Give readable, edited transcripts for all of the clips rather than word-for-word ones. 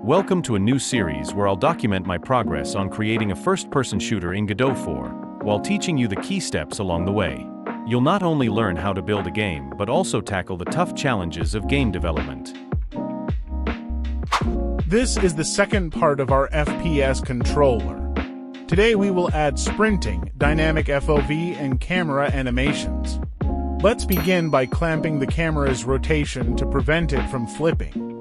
Welcome to a new series where I'll document my progress on creating a first-person shooter in Godot 4, while teaching you the key steps along the way. You'll not only learn how to build a game, but also tackle the tough challenges of game development. This is the second part of our FPS controller. Today we will add sprinting, dynamic FOV, and camera animations. Let's begin by clamping the camera's rotation to prevent it from flipping.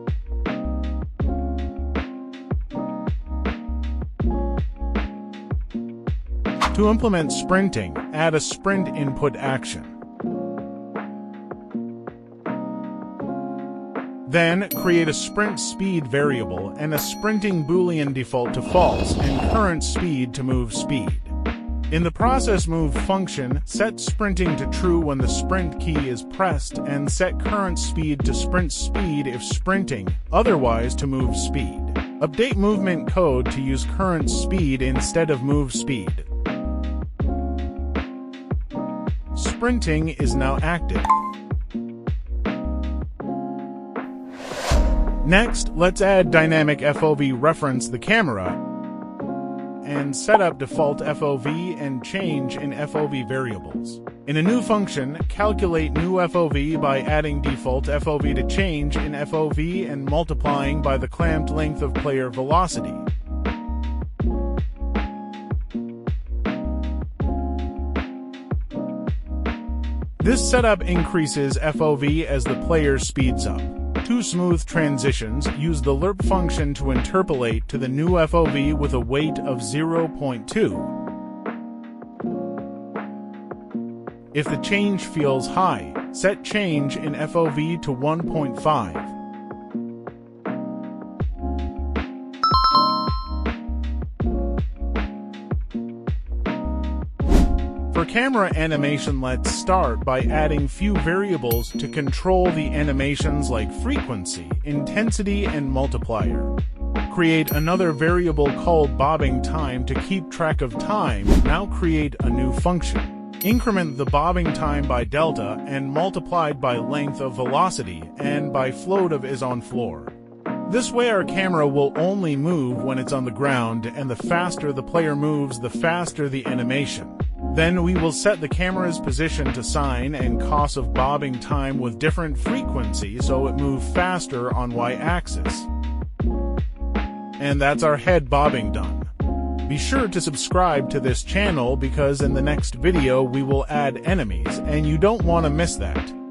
To implement sprinting, add a sprint input action. Then, create a sprint speed variable and a sprinting boolean default to false and current speed to move speed. In the process move function, set sprinting to true when the sprint key is pressed and set current speed to sprint speed if sprinting, otherwise to move speed. Update movement code to use current speed instead of move speed. Sprinting is now active. Next, let's add dynamic FOV reference the camera and set up default FOV and change in FOV variables. In a new function, calculate new FOV by adding default FOV to change in FOV and multiplying by the clamped length of player velocity. This setup increases FOV as the player speeds up. To smooth transitions, use the lerp function to interpolate to the new FOV with a weight of 0.2. If the change feels high, set change in FOV to 1.5. For camera animation, let's start by adding few variables to control the animations like frequency, intensity, and multiplier. Create another variable called bobbing time to keep track of time. Now create a new function. Increment the bobbing time by delta and multiplied by length of velocity and by float of is on floor. This way our camera will only move when it's on the ground, and the faster the player moves, the faster the animation. Then we will set the camera's position to sine and cos of bobbing time with different frequency so it moves faster on y-axis. And that's our head bobbing done. Be sure to subscribe to this channel because in the next video we will add enemies and you don't want to miss that.